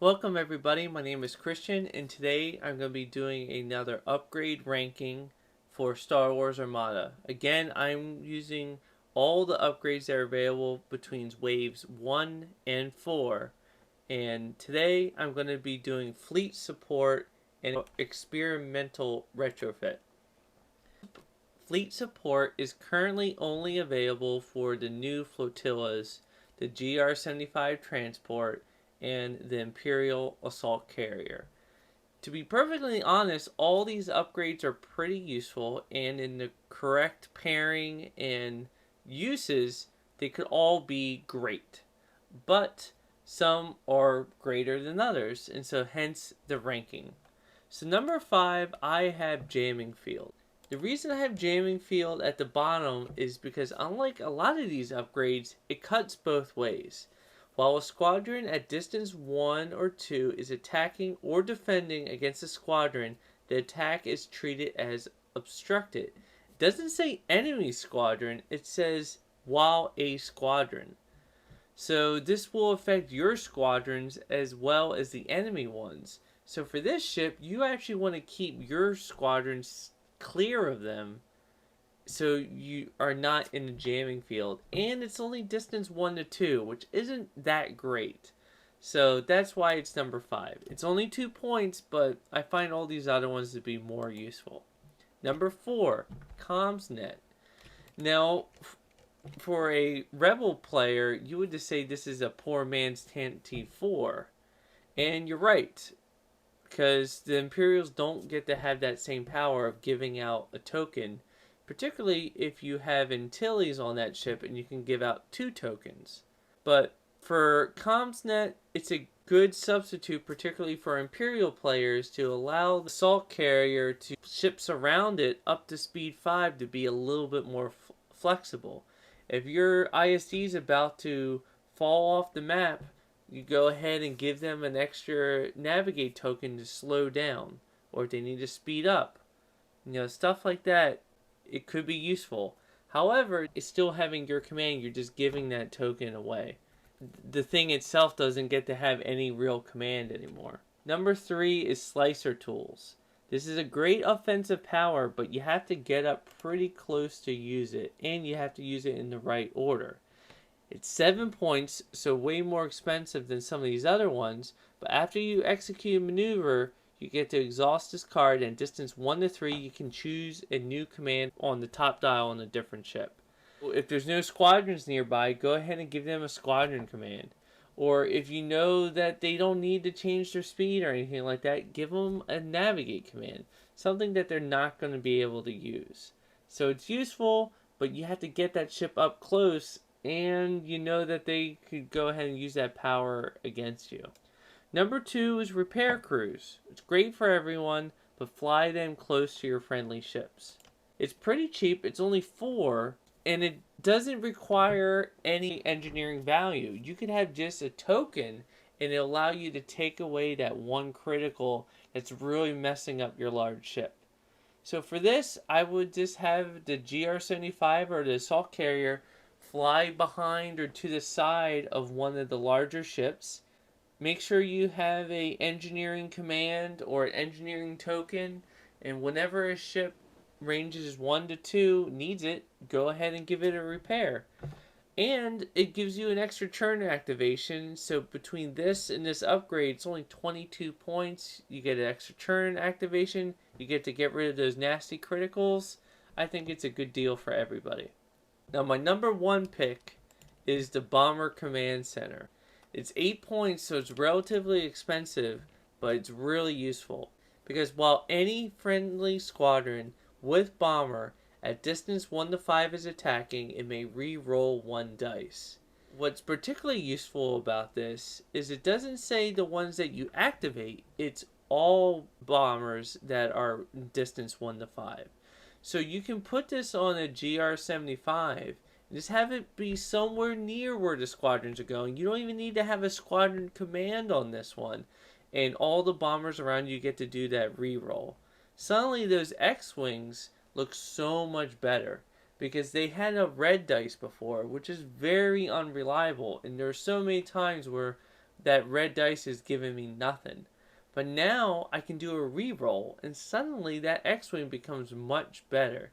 Welcome everybody, my name is Christian and today I'm going to be doing another upgrade ranking for Star Wars Armada. Again, I'm using all the upgrades that are available between waves 1 and 4, and today I'm going to be doing fleet support and experimental retrofit. Fleet support is currently only available for the new flotillas, the GR-75 transport, and the Imperial Assault Carrier. To be perfectly honest, all these upgrades are pretty useful, and in the correct pairing and uses, they could all be great. But some are greater than others, and so hence the ranking. So number 5, I have Jamming Field. The reason I have Jamming Field at the bottom is because unlike a lot of these upgrades, it cuts both ways. While a squadron at distance 1 or 2 is attacking or defending against a squadron, the attack is treated as obstructed. It doesn't say enemy squadron, it says while a squadron. So this will affect your squadrons as well as the enemy ones. So for this ship, you actually want to keep your squadrons clear of them so you are not in the jamming field, and it's only distance 1 to 2, which isn't that great. So that's why it's number 5. It's only 2 points, but I find all these other ones to be more useful. Number 4, Commsnet. Now, for a Rebel player, you would just say this is a poor man's T4, and you're right, because the Imperials don't get to have that same power of giving out a token, particularly if you have Antilles on that ship and you can give out 2 tokens. But for Commsnet, it's a good substitute, particularly for Imperial players, to allow the assault carrier to ships around it up to speed 5 to be a little bit more flexible. If your ISD is about to fall off the map, you go ahead and give them an extra navigate token to slow down, or if they need to speed up. Stuff like that. It could be useful. However, it's still having your command. You're just giving that token away. The thing itself doesn't get to have any real command anymore. Number 3 is Slicer Tools. This is a great offensive power, but you have to get up pretty close to use it, and you have to use it in the right order. It's 7 points, so way more expensive than some of these other ones, but after you execute a maneuver, you get to exhaust this card, and distance 1 to 3, you can choose a new command on the top dial on a different ship. If there's no squadrons nearby, go ahead and give them a squadron command. Or if you know that they don't need to change their speed or anything like that, give them a navigate command. Something that they're not going to be able to use. So it's useful, but you have to get that ship up close, and you know that they could go ahead and use that power against you. Number 2 is Repair Crews. It's great for everyone, but fly them close to your friendly ships. It's pretty cheap, it's only 4, and it doesn't require any engineering value. You could have just a token, and it'll allow you to take away that one critical that's really messing up your large ship. So for this, I would just have the GR-75 or the Assault Carrier fly behind or to the side of one of the larger ships. Make sure you have a engineering command or an engineering token, and whenever a ship ranges 1 to 2 needs it, go ahead and give it a repair. And it gives you an extra turn activation, so between this and this upgrade, it's only 22 points. You get an extra turn activation, you get to get rid of those nasty criticals. I think it's a good deal for everybody. Now my number 1 pick is the Bomber Command Center. It's 8 points, so it's relatively expensive, but it's really useful. Because while any friendly squadron with bomber at distance 1 to 5 is attacking, it may re-roll 1 dice. What's particularly useful about this is it doesn't say the ones that you activate, it's all bombers that are distance 1 to 5. So you can put this on a GR-75, just have it be somewhere near where the squadrons are going. You don't even need to have a squadron command on this one. And all the bombers around you get to do that reroll. Suddenly those X-Wings look so much better, because they had a red dice before, which is very unreliable. And there are so many times where that red dice is giving me nothing. But now I can do a reroll, and suddenly that X-Wing becomes much better.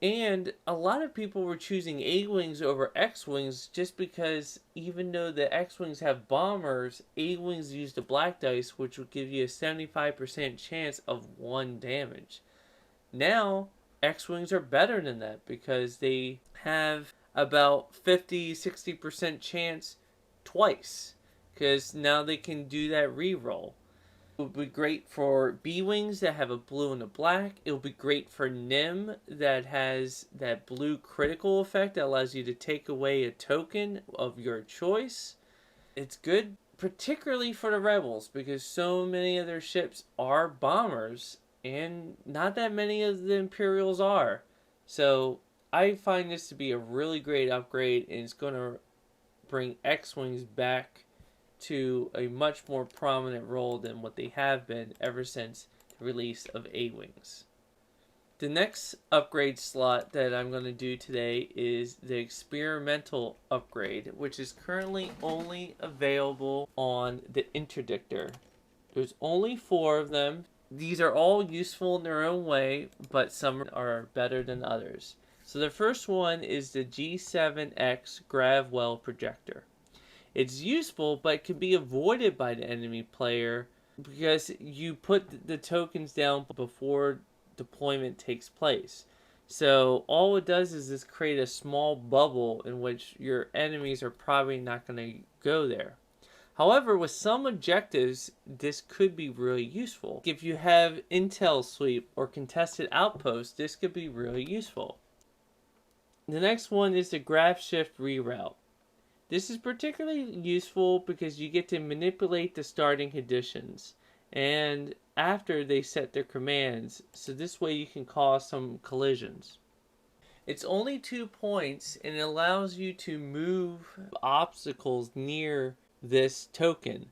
And a lot of people were choosing A-Wings over X-Wings just because even though the X-Wings have bombers, A-Wings use the black dice, which would give you a 75% chance of 1 damage. Now, X-Wings are better than that because they have about 50-60% chance twice, because now they can do that reroll. It would be great for B-Wings that have a blue and a black. It will be great for NIM that has that blue critical effect that allows you to take away a token of your choice. It's good particularly for the Rebels because so many of their ships are bombers and not that many of the Imperials are. So I find this to be a really great upgrade, and it's going to bring X-Wings back to a much more prominent role than what they have been ever since the release of A-Wings. The next upgrade slot that I'm going to do today is the experimental upgrade, which is currently only available on the Interdictor. There's only 4 of them. These are all useful in their own way, but some are better than others. So the first one is the G7X Gravwell Projector. It's useful, but it can be avoided by the enemy player because you put the tokens down before deployment takes place. So all it does is just create a small bubble in which your enemies are probably not going to go there. However, with some objectives, this could be really useful. If you have intel sweep or contested outposts, this could be really useful. The next one is the Grab Shift Reroute. This is particularly useful because you get to manipulate the starting conditions and after they set their commands, so this way you can cause some collisions. It's only 2 points and it allows you to move obstacles near this token.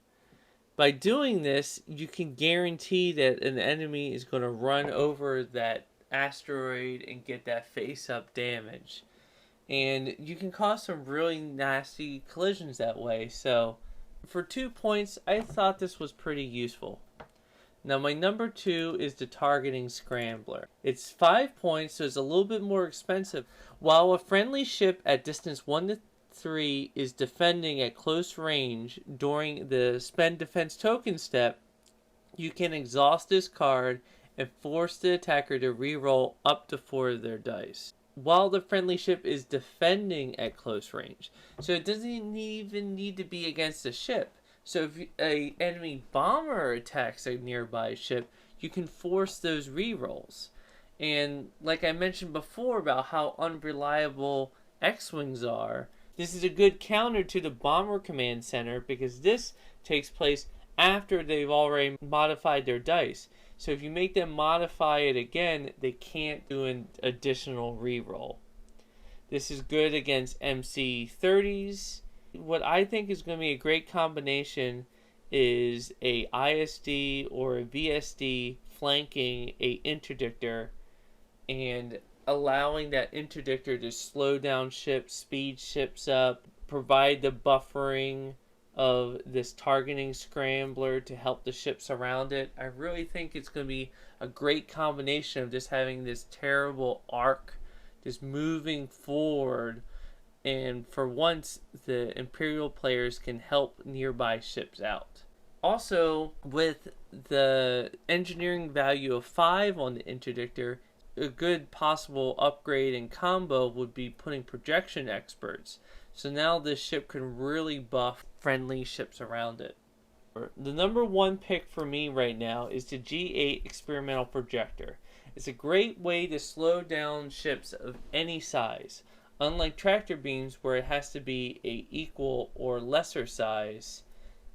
By doing this, you can guarantee that an enemy is going to run over that asteroid and get that face-up damage. And you can cause some really nasty collisions that way. So for 2 points, I thought this was pretty useful. Now my number 2 is the targeting Scrambler. It's 5 points, so it's a little bit more expensive. While a friendly ship at distance 1 to 3 is defending at close range during the spend defense token step, you can exhaust this card and force the attacker to reroll up to 4 of their dice while the friendly ship is defending at close range. So it doesn't even need to be against a ship. So if an enemy bomber attacks a nearby ship, you can force those rerolls. And like I mentioned before about how unreliable X-Wings are, this is a good counter to the Bomber Command Center because this takes place after they've already modified their dice. So if you make them modify it again, they can't do an additional reroll. This is good against MC-30s. What I think is going to be a great combination is a ISD or a VSD flanking a interdictor and allowing that interdictor to slow down ships, speed ships up, provide the buffering of this targeting Scrambler to help the ships around it. I really think it's going to be a great combination of just having this terrible arc just moving forward, and for once the Imperial players can help nearby ships out. Also, with the engineering value of 5 on the interdictor, a good possible upgrade and combo would be putting projection experts. So now this ship can really buff friendly ships around it. The number 1 pick for me right now is the G8 Experimental Projector. It's a great way to slow down ships of any size. Unlike tractor beams where it has to be a equal or lesser size,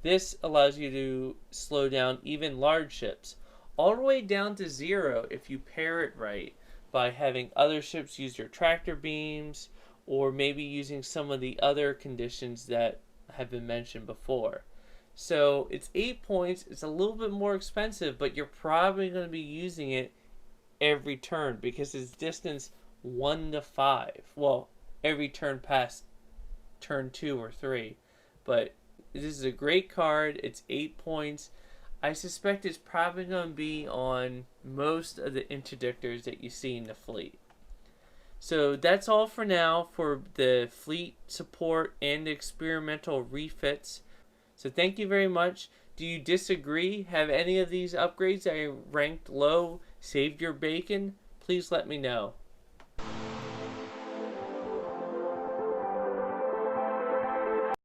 this allows you to slow down even large ships, all the way down to 0 if you pair it right by having other ships use their tractor beams or maybe using some of the other conditions that have been mentioned before. So it's 8 points, it's a little bit more expensive, but you're probably going to be using it every turn because it's distance 1 to 5. Well, every turn past turn 2 or 3, but This is a great card. It's 8 points. I suspect it's probably going to be on most of the interdictors that you see in the fleet. So that's all for now for the fleet support and the experimental refits. So thank you very much. Do you disagree? Have any of these upgrades that I ranked low saved your bacon? Please let me know.